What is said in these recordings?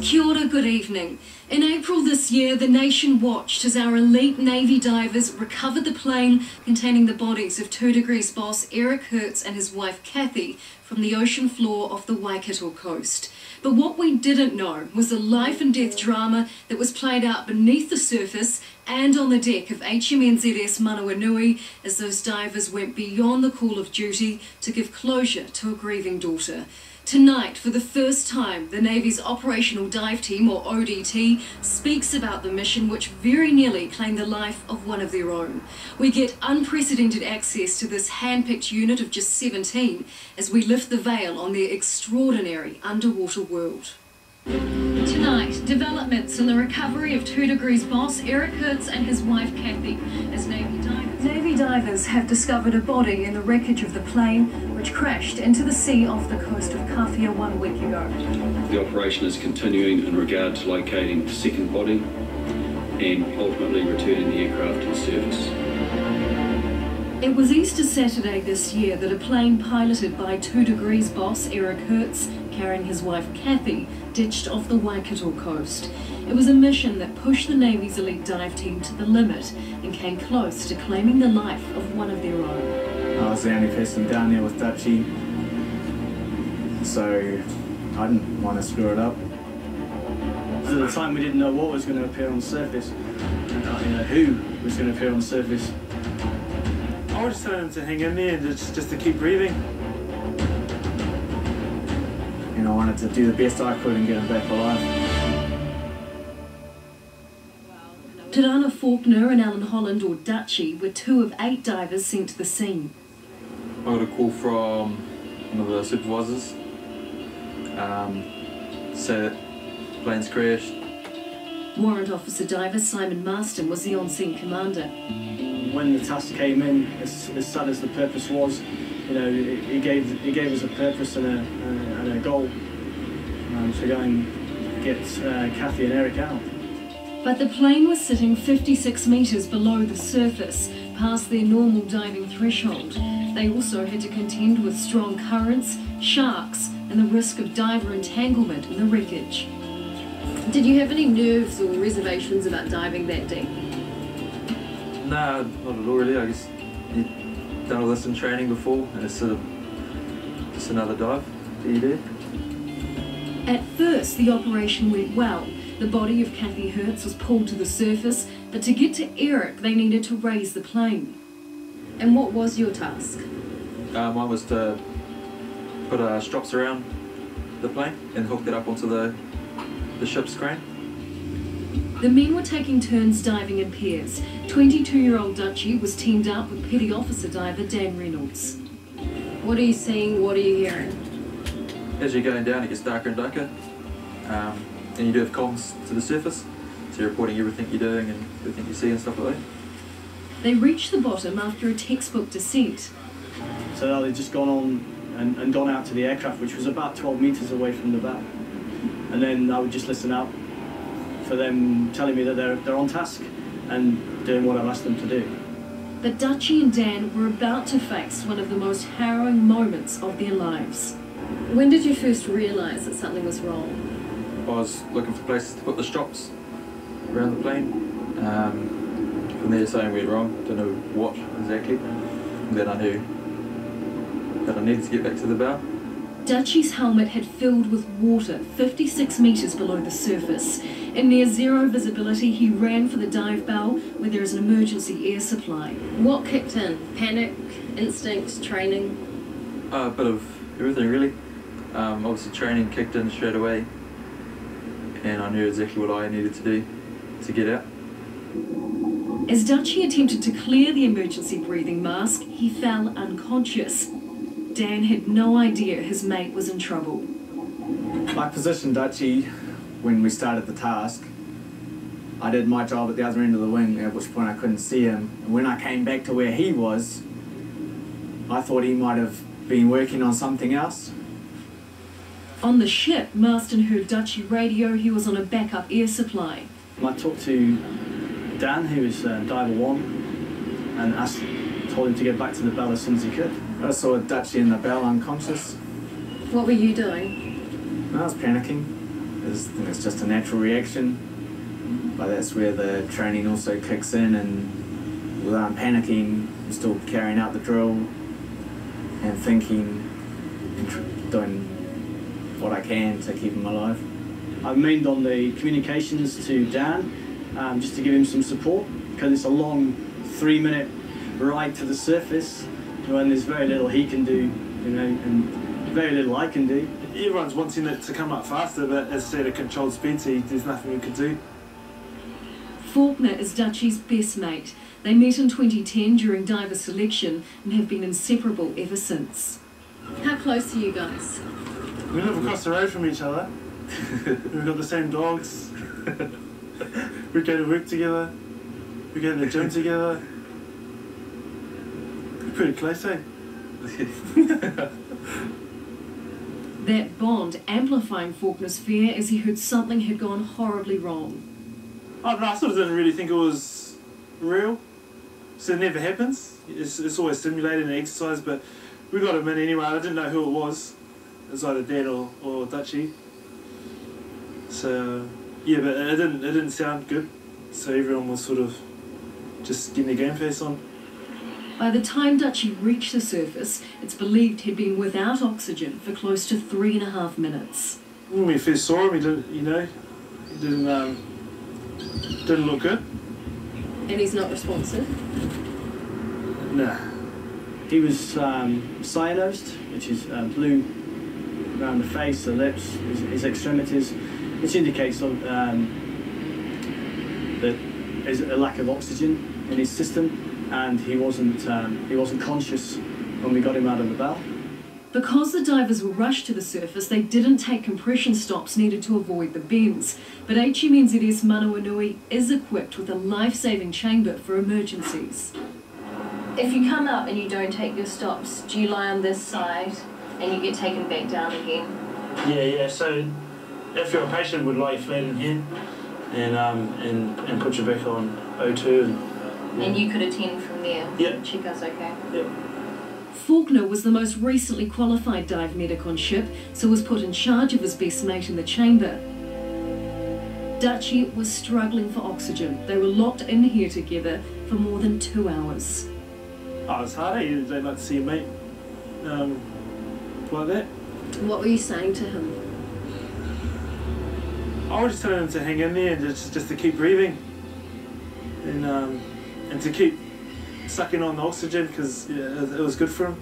Kia ora, good evening. In April this year, the nation watched as our elite Navy divers recovered the plane containing the bodies of 2 Degrees boss Eric Hertz and his wife Kathy from the ocean floor off the Waikato coast. But what we didn't know was the life and death drama that was played out beneath the surface and on the deck of HMNZS Manawanui as those divers went beyond the call of duty to give closure to a grieving daughter. Tonight, for the first time, the Navy's Operational Dive Team, or ODT, speaks about the mission which very nearly claimed the life of one of their own. We get unprecedented access to this hand-picked unit of just 17 as we lift the veil on their extraordinary underwater world. Tonight, developments in the recovery of 2 Degrees boss Eric Hertz and his wife Kathy as Navy divers have discovered a body in the wreckage of the plane which crashed into the sea off the coast of Kawhia 1 week ago. The operation is continuing in regard to locating the second body and ultimately returning the aircraft to the surface. It was Easter Saturday this year that a plane piloted by 2 Degrees boss Eric Hertz, carrying his wife Kathy, ditched off the Waikato coast. It was a mission that pushed the Navy's elite dive team to the limit and came close to claiming the life of one of their own. I was the only person down there with Dutchie, so I didn't want to screw it up. At the time we didn't know what was going to appear on the surface, and who was going to appear on the surface. I was just telling him to hang in there and just to keep breathing. And I wanted to do the best I could and get him back alive. Tirana Faulkner and Alan Holland, or Dutchie, were 2 of 8 divers sent to the scene. I got a call from one of the supervisors, said the plane's crashed. Warrant Officer Diver Simon Marston was the on-scene commander. When the task came in, as sad as the purpose was, he gave us a purpose and a goal to go and get Kathy and Eric out. But the plane was sitting 56 metres below the surface, past their normal diving threshold. They also had to contend with strong currents, sharks, and the risk of diver entanglement in the wreckage. Did you have any nerves or reservations about diving that deep? Nah, not at all really. I guess you've done all this in training before, and it's sort of just another dive that you do. At first, the operation went well. The body of Kathy Hertz was pulled to the surface, but to get to Eric, they needed to raise the plane. And what was your task? Mine was to put strops around the plane and hook it up onto the ship's crane. The men were taking turns diving in pairs. 22-year-old Dutchie was teamed up with Petty Officer Diver Dan Reynolds. What are you seeing? What are you hearing? As you're going down, it gets darker and darker. And you do have comms to the surface, so you're reporting everything you're doing and everything you see and stuff like that. They reached the bottom after a textbook descent. So they'd just gone on and gone out to the aircraft, which was about 12 metres away from the bow. And then I would just listen out for them telling me that they're on task and doing what I've asked them to do. But Dutchie and Dan were about to face one of the most harrowing moments of their lives. When did you first realise that something was wrong? I was looking for places to put the strops around the plane. From there something went wrong, don't know what exactly. And then I knew that I needed to get back to the bow. Dutchie's helmet had filled with water 56 metres below the surface. In near zero visibility, he ran for the dive bell where there is an emergency air supply. What kicked in? Panic, instinct, training? A bit of everything really. Obviously training kicked in straight away, and I knew exactly what I needed to do to get out. As Dutchie attempted to clear the emergency breathing mask, he fell unconscious. Dan had no idea his mate was in trouble. I positioned Dutchie when we started the task. I did my job at the other end of the wing, at which point I couldn't see him. And when I came back to where he was, I thought he might have been working on something else. On the ship, Marston heard Dutchie radio he was on a backup air supply. I talked to Dan, who was Diver 1, and told him to get back to the bell as soon as he could. I saw Dutchie in the bell unconscious, What were you doing? I was panicking. I think it's just a natural reaction. But that's where the training also kicks in, and without panicking, I'm still carrying out the drill and thinking and doing what I can to keep him alive. I've mained on the communications to Dan, just to give him some support, because it's a long 3-minute ride to the surface when there's very little he can do, you know, and very little I can do. Everyone's wanting it to come up faster, but as I said, a controlled speed, so there's nothing we could do. Faulkner is Dutchie's best mate. They met in 2010 during diver selection and have been inseparable ever since. How close are you guys? We live across the road from each other. We've got the same dogs. We go to work together. We go to the gym together. We're pretty close, eh? That bond amplifying Faulkner's fear as he heard something had gone horribly wrong. I don't know, I sort of didn't really think it was real. So it never happens. It's always simulated and exercise, but we got him in anyway. I didn't know who it was. It was either Dad or Dutchie. So yeah, but it didn't sound good. So everyone was sort of just getting their game face on. By the time Dutchie reached the surface, it's believed he'd been without oxygen for close to 3.5 minutes. When we first saw him, he didn't look good. And he's not responsive? Nah. He was cyanosed, which is blue around the face, the lips, his extremities, which indicates that there's a lack of oxygen in his system, and he wasn't conscious when we got him out of the bow. Because the divers were rushed to the surface, they didn't take compression stops needed to avoid the bends. But HMNZS Manawanui is equipped with a life-saving chamber for emergencies. If you come up and you don't take your stops, do you lie on this side and you get taken back down again? Yeah. So if you're a patient, we'd lie you flat in here and put you back on O2 And you could attend from there? Yeah. Check us okay? Yeah. Faulkner was the most recently qualified dive medic on ship, so was put in charge of his best mate in the chamber. Dutchie was struggling for oxygen. They were locked in here together for more than 2 hours. Oh, it's hard, eh? They'd like to see a mate like that. What were you saying to him? I was just telling him to hang in there and just to keep breathing and to keep sucking on the oxygen, because it was good for him.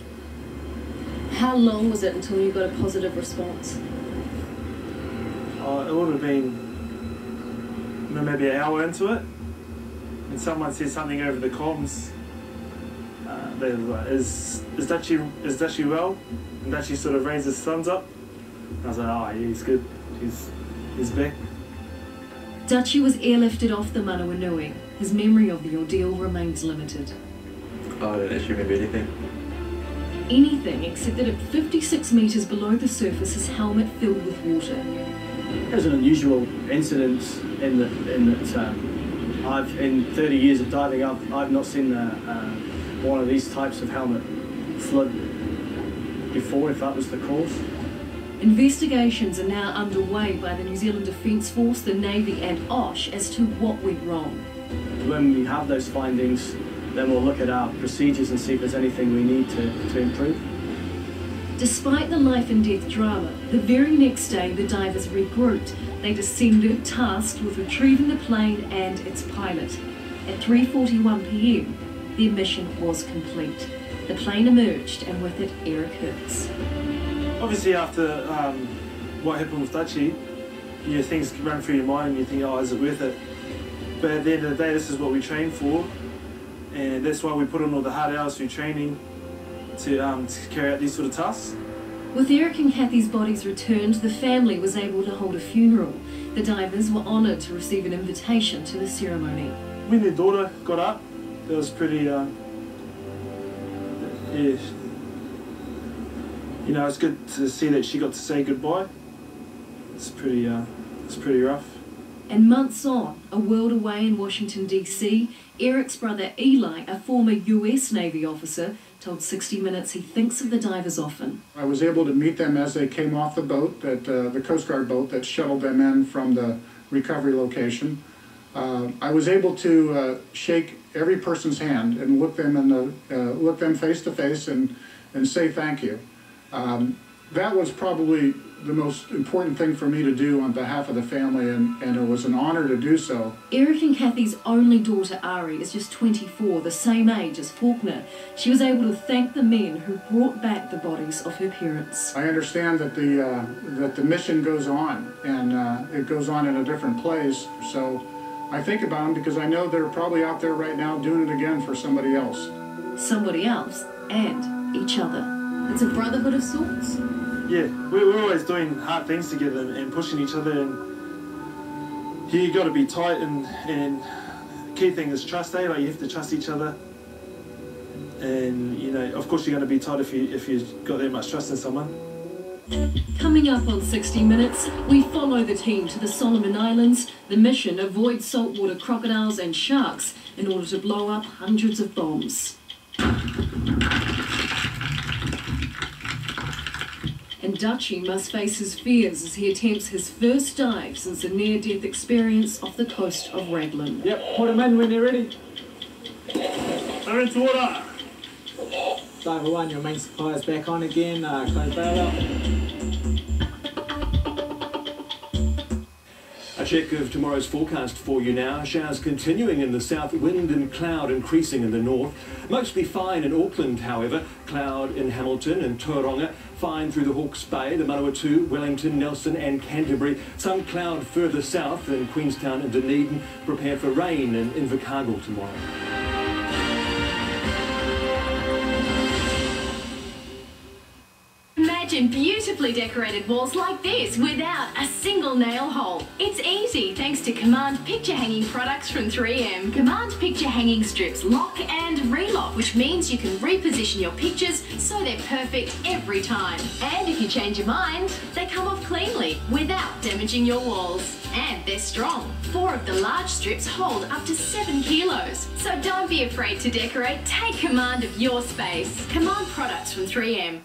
How long was it until you got a positive response? It would have been maybe an hour into it, and someone said something over the comms. They were like, is Dutchie well? And Dutchie sort of raised his thumbs up. I was like, oh yeah, he's good. He's back. Dutchie was airlifted off the Manawanui. His memory of the ordeal remains limited. I don't actually remember anything. Anything except that at 56 metres below the surface, his helmet filled with water. It was an unusual incident in that in 30 years of diving, I've not seen one of these types of helmet flood before, if that was the cause. Investigations are now underway by the New Zealand Defence Force, the Navy and OSH as to what went wrong. When we have those findings, then we'll look at our procedures and see if there's anything we need to improve. Despite the life and death drama, the very next day the divers regrouped. They descended, tasked with retrieving the plane and its pilot. At 3:41 p.m, their mission was complete. The plane emerged, and with it, Eric Hertz. Obviously, after what happened with Dutchie, things run through your mind and you think, oh, is it worth it? But at the end of the day, this is what we train for, and that's why we put in all the hard hours through training to carry out these sort of tasks. With Eric and Kathy's bodies returned, the family was able to hold a funeral. The divers were honoured to receive an invitation to the ceremony. When their daughter got up, that was pretty, it's good to see that she got to say goodbye. It's pretty rough. And months on, a world away in Washington, D.C., Eric's brother Eli, a former US Navy officer, told 60 Minutes he thinks of the divers often. I was able to meet them as they came off the boat, the Coast Guard boat that shuttled them in from the recovery location. I was able to shake every person's hand and look them face to face and say thank you. That was probably the most important thing for me to do on behalf of the family, and it was an honor to do so. Eric and Kathy's only daughter, Ari, is just 24, the same age as Faulkner. She was able to thank the men who brought back the bodies of her parents. I understand that the mission goes on, and it goes on in a different place, so I think about them because I know they're probably out there right now doing it again for somebody else. Somebody else and each other. It's a brotherhood of sorts. Yeah, we're always doing hard things together and pushing each other, and here you got to be tight, and the key thing is trust, eh? Like, you have to trust each other, and you know, of course you're going to be tight if you've got that much trust in someone. Coming up on 60 Minutes, we follow the team to the Solomon Islands. The mission: avoid saltwater crocodiles and sharks in order to blow up hundreds of bombs. And Dutchie must face his fears as he attempts his first dive since a near-death experience off the coast of Raglan. Yep, put them in when they're ready. They're into water. Diver 1, your main supplier's back on again. Close barrel up. A check of tomorrow's forecast for you now. Showers continuing in the south, wind and cloud increasing in the north. Mostly fine in Auckland, however. Cloud in Hamilton and Tauranga. Fine through the Hawke's Bay, the Manawatu, Wellington, Nelson and Canterbury. Some cloud further south in Queenstown and Dunedin. Prepare for rain in Invercargill tomorrow. Imagine beautifully decorated walls like this without a single nail hole. It's easy thanks to Command picture hanging products from 3M. Command picture hanging strips lock and relock, which means you can reposition your pictures so they're perfect every time. And if you change your mind, they come off cleanly without damaging your walls. And they're strong. 4 of the large strips hold up to 7 kilos. So don't be afraid to decorate. Take command of your space. Command products from 3M.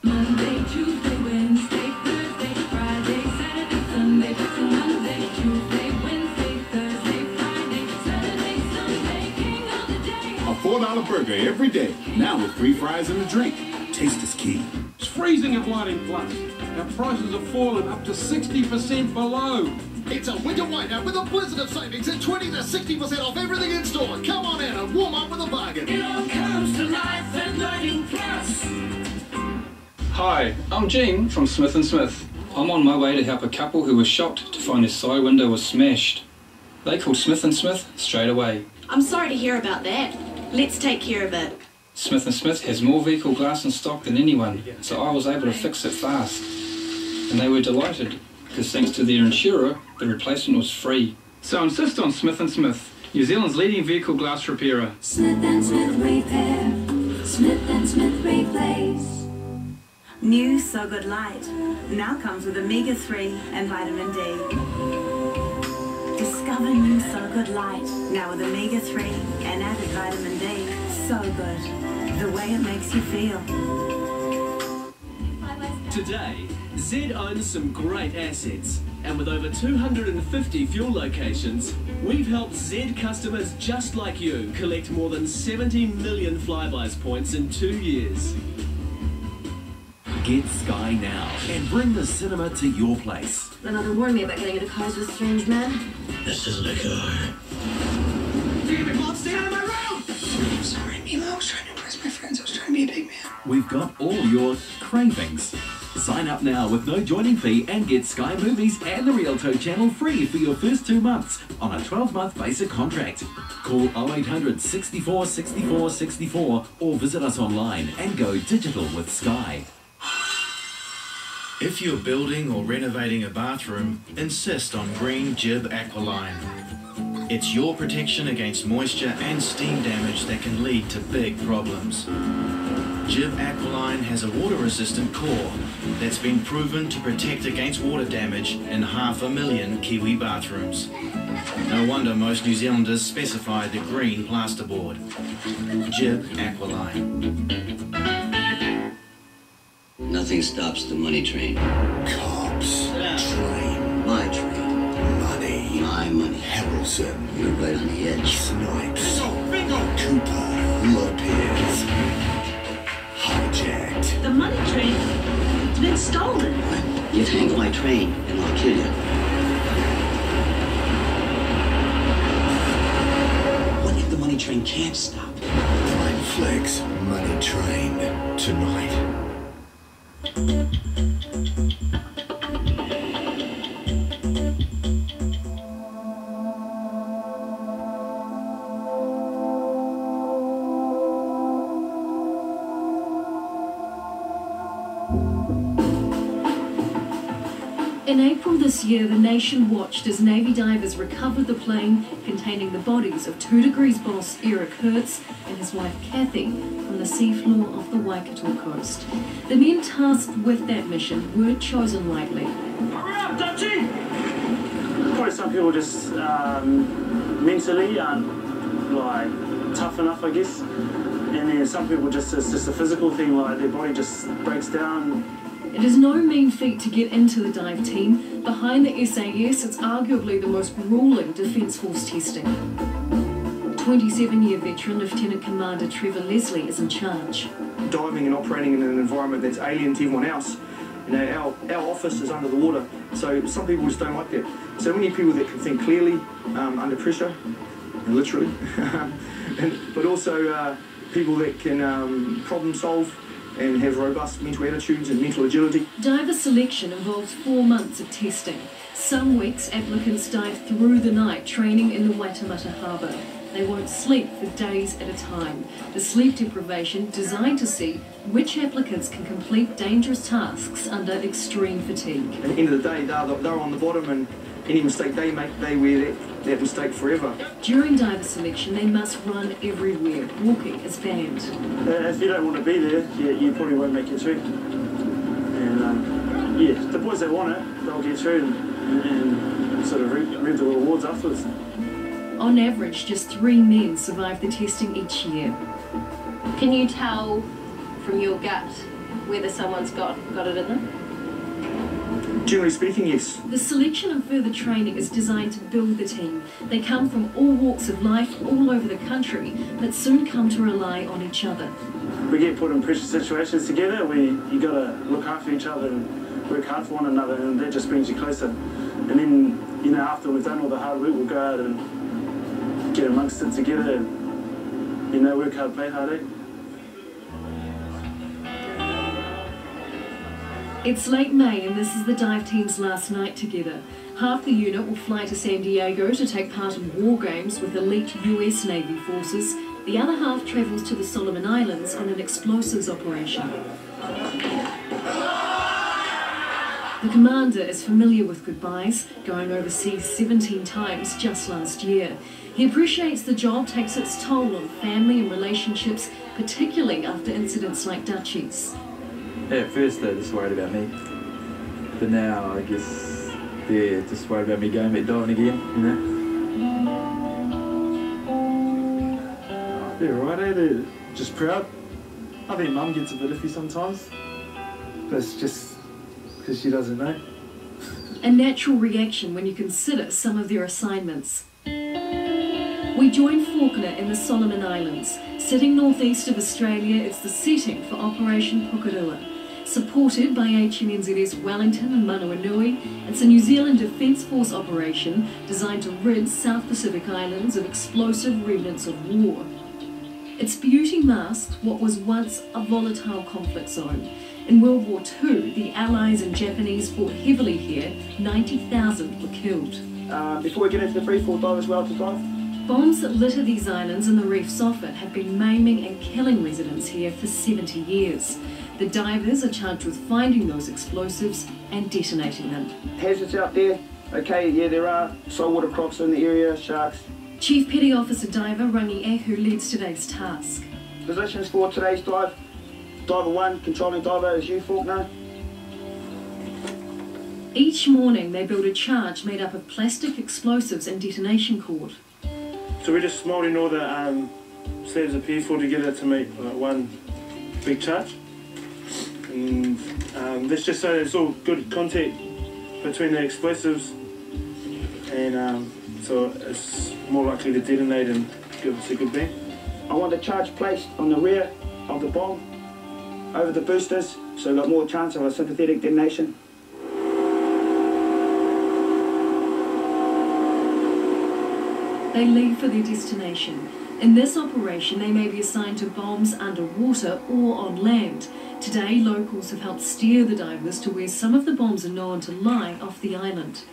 Monday, Tuesday, Wednesday, Thursday, Friday, Saturday, Sunday, Monday, Tuesday, Wednesday, Thursday, Friday, Saturday, Sunday, king of the day. A $4 burger every day, now with free fries and a drink. Taste is key. It's freezing at Whiting Plus. Our prices have fallen up to 60% below. It's a winter whiteout with a blizzard of savings and 20 to 60% off everything in store. Come on in and warm up with a bargain. It all comes to life at Whiting Plus. Hi, I'm Gene from Smith & Smith. I'm on my way to help a couple who were shocked to find their side window was smashed. They called Smith & Smith straight away. I'm sorry to hear about that. Let's take care of it. Smith & Smith has more vehicle glass in stock than anyone, so I was able to fix it fast. And they were delighted, because thanks to their insurer, the replacement was free. So insist on Smith & Smith, New Zealand's leading vehicle glass repairer. Smith & Smith Repair. Smith & Smith Replace. New So Good Light now comes with omega-3 and vitamin D. Discover new So Good Light now with omega-3 and added vitamin D. So good, the way it makes you feel. Today, Z owns some great assets, and with over 250 fuel locations, we've helped Z customers just like you collect more than 70 million Flybuys points in 2 years. Get Sky now and bring the cinema to your place. My mother warned me about getting into cars with strange men. This isn't a car. Damn it, Mom, stay out of my road! I'm sorry, Milo. I was trying to impress my friends. I was trying to be a big man. We've got all your cravings. Sign up now with no joining fee and get Sky Movies and the Rialto channel free for your first 2 months on a 12-month basic contract. Call 0800 64 64 64 or visit us online and go digital with Sky. If you're building or renovating a bathroom, insist on green Jib Aqualine. It's your protection against moisture and steam damage that can lead to big problems. Jib Aqualine has a water-resistant core that's been proven to protect against water damage in 500,000 Kiwi bathrooms. No wonder most New Zealanders specify the green plasterboard. Jib Aqualine. Nothing stops the money train. Cops. Train. My train. Money. My money. Harrelson. You're right on the edge. Snipes. Bingo. Cooper. Lopez. Hijacked. The money train. It's been stolen. You tangle my train and I'll kill you. What if the money train can't stop? Prime Flex Money Train. Tonight. In April this year, the nation watched as Navy divers recovered the plane containing the bodies of 2 Degrees boss Eric Hertz and his wife Kathy from the seafloor off the Waikato coast. The men tasked with that mission weren't chosen lightly. Hurry up, Dutchie! Probably some people just mentally aren't like tough enough, I guess. And then some people it's just a physical thing, like their body just breaks down. It is no mean feat to get into the dive team. Behind the SAS, it's arguably the most grueling Defence Force testing. 27-year veteran Lieutenant Commander Trevor Leslie is in charge. Diving and operating in an environment that's alien to everyone else. You know, our office is under the water, so some people just don't like that. So we need people that can think clearly under pressure, literally, but also people that can problem solve and have robust mental attitudes and mental agility. Diver selection involves 4 months of testing. Some weeks applicants dive through the night training in the Waitemata Harbour. They won't sleep for days at a time. The sleep deprivation designed to see which applicants can complete dangerous tasks under extreme fatigue. At the end of the day, they're on the bottom, and any mistake they make, they wear that mistake forever. During diver selection, they must run everywhere. Walking is banned. If you don't want to be there, you probably won't make it through. And yeah, the boys that want it, they'll get through and sort of reap the rewards afterwards. On average, just 3 men survive the testing each year. Can you tell from your gut whether someone's got it in them? Generally speaking, yes. The selection and further training is designed to build the team. They come from all walks of life, all over the country, but soon come to rely on each other. We get put in pressure situations together where you got to look after each other and work hard for one another, and that just brings you closer. And then, you know, after we've done all the hard work, we'll go out and get amongst it together and, you know, work hard, play hard, eh? It's late May and this is the dive team's last night together. Half the unit will fly to San Diego to take part in war games with elite US Navy forces. The other half travels to the Solomon Islands on an explosives operation. The commander is familiar with goodbyes, going overseas 17 times just last year. He appreciates the job takes its toll on family and relationships, particularly after incidents like Dutchie's. Yeah, at first they're just worried about me, but now I guess they're just worried about me going back diving again, you know? Yeah, right, eh? They're just proud. I think Mum gets a bit iffy sometimes, but it's just because she doesn't know. A natural reaction when you consider some of their assignments. We join Faulkner in the Solomon Islands. Sitting northeast of Australia, it's the setting for Operation Pukarua. Supported by HMNZS Wellington and Manauanui, it's a New Zealand Defence Force operation designed to rid South Pacific Islands of explosive remnants of war. Its beauty masked what was once a volatile conflict zone. In World War II, the Allies and Japanese fought heavily here. 90,000 were killed. Before we get into the free-fall dive as well to dive. Bombs that litter these islands and the reefs off it have been maiming and killing residents here for 70 years. The divers are charged with finding those explosives and detonating them. Hazards out there, Okay, yeah, there are saltwater crocs in the area, sharks. Chief Petty Officer Diver Rangi Ahu leads today's task. Positions for today's dive. Diver 1, controlling diver is you, Faulkner. Each morning they build a charge made up of plastic explosives and detonation cord. So we're just moulding all the slabs of P4 together to make one big charge. And that's just so there's all good contact between the explosives, and so it's more likely to detonate and give us a good bang. I want the charge placed on the rear of the bomb, over the boosters, so we've got more chance of a sympathetic detonation. They leave for their destination. In this operation, they may be assigned to bombs underwater or on land. Today, locals have helped steer the divers to where some of the bombs are known to lie off the island.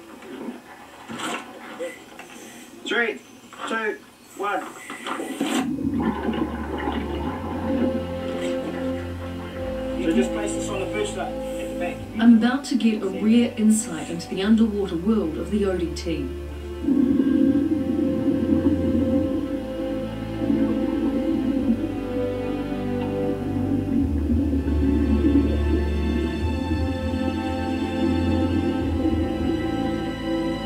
3, 2, 1. So just place this on the booster at the back. I'm about to get a rare insight into the underwater world of the ODT.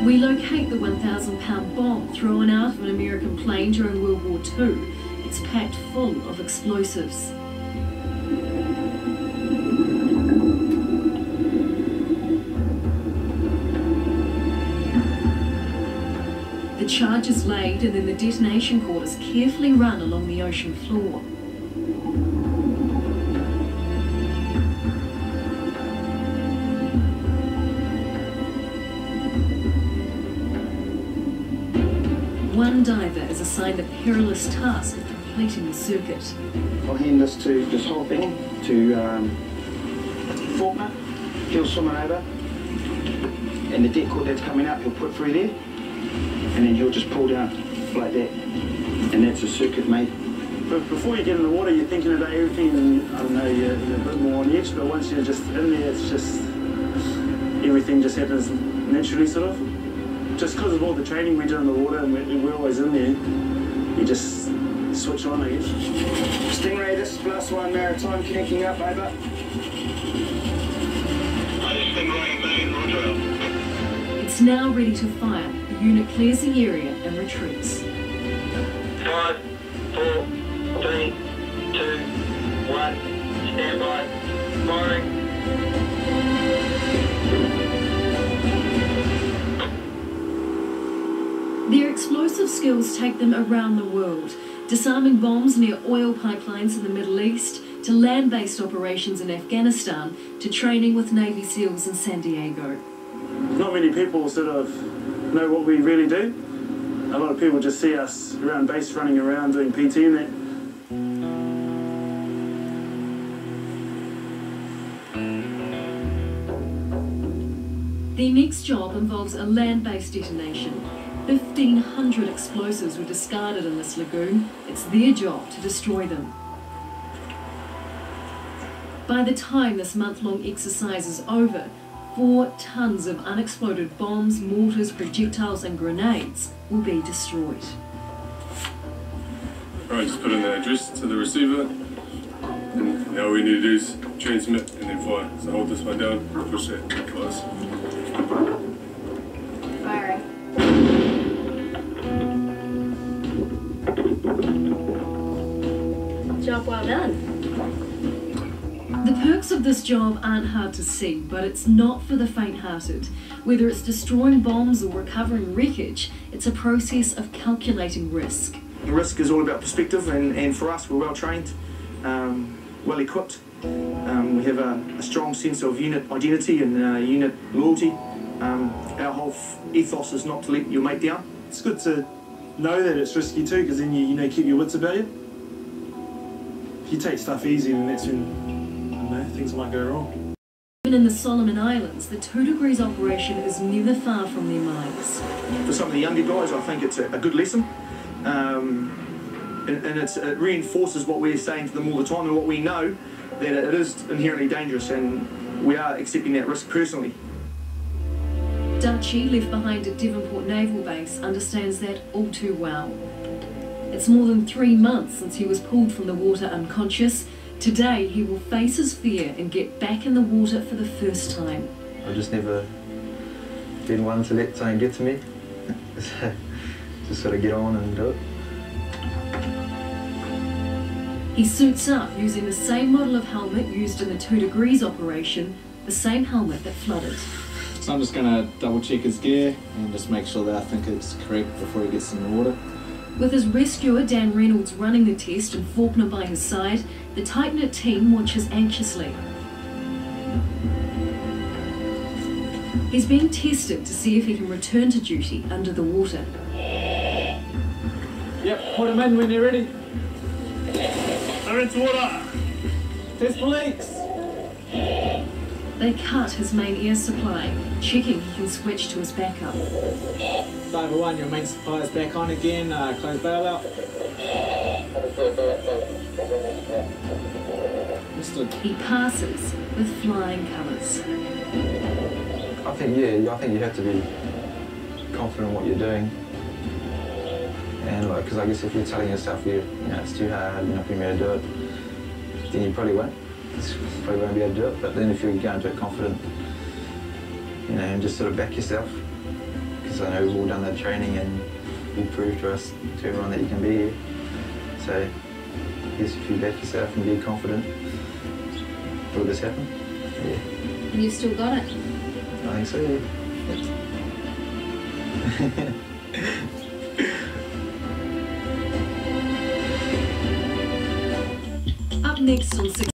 We locate the 1,000-pound bomb thrown out of an American plane during World War II. It's packed full of explosives. The charge is laid and then the detonation cord is carefully run along the ocean floor. One diver is assigned the perilous task of completing the circuit. I'll hand this to this whole thing to Faulkner. He'll swim it over, and the deck cord that's coming up he'll put through there, and then he'll just pull down like that, and that's a circuit made. But before you get in the water, you're thinking about everything, and I don't know, you're a bit more on the edge, but once you're just in there, it's just, everything just happens naturally, sort of. Just because of all the training we do in the water, and we're always in there, you just switch on, I guess. Stingray, this is plus 1 maritime connecting up, over. It's now ready to fire. The unit clears the area and retreats. 5, 4, 3, 2, 1, stand by, firing. Their explosive skills take them around the world, disarming bombs near oil pipelines in the Middle East, to land-based operations in Afghanistan, to training with Navy SEALs in San Diego. Not many people sort of know what we really do. A lot of people just see us around base running around doing PT and that. Their next job involves a land-based detonation. 1,500 explosives were discarded in this lagoon. It's their job to destroy them. By the time this month-long exercise is over, 4 tons of unexploded bombs, mortars, projectiles and grenades will be destroyed. Alright, just put in the address to the receiver, and now all we need to do is transmit and then fire. So hold this one down, push that close. Firing. Job well done. The perks of this job aren't hard to see, but it's not for the faint-hearted. Whether it's destroying bombs or recovering wreckage, it's a process of calculating risk. Risk is all about perspective, and for us, we're well trained, well equipped. We have a strong sense of unit identity and unit loyalty. Our whole ethos is not to let your mate down. It's good to know that it's risky too, because then you know, keep your wits about you. If you take stuff easy, then that's when, I don't know, things might go wrong. Even in the Solomon Islands, the 2 degrees operation is never far from their minds. For some of the younger guys, I think it's a good lesson. And it reinforces what we're saying to them all the time, and what we know, that it is inherently dangerous, and we are accepting that risk personally. Dutchie, left behind at Devonport Naval Base, understands that all too well. It's more than 3 months since he was pulled from the water unconscious. Today he will face his fear and get back in the water for the first time. I've just never been one to let something get to me. Just sort of get on and do it. He suits up using the same model of helmet used in the 2 Degrees operation, the same helmet that flooded. So I'm just going to double check his gear and just make sure that I think it's correct before he gets in the water. With his rescuer Dan Reynolds running the test and Faulkner by his side, the tight-knit team watches anxiously. He's being tested to see if he can return to duty under the water. Yep, put him in when you're ready. They're into water. Test for leaks. They cut his main air supply, checking he can switch to his backup. Diver 1, your main supply is back on again. Close bailout. He passes with flying colours. I think you have to be confident in what you're doing. And like, because I guess if you're telling yourself you know it's too hard, you're not going to be able to do it, then you probably won't. You probably won't be able to do it. But then if you go into it confident, you know, and just sort of back yourself, because I know we've all done that training and you've proved to us, to everyone, that you can be here. So I guess if you back yourself and be confident, will this happen? Yeah. And you've still got it? I think so, yeah. Up next on 60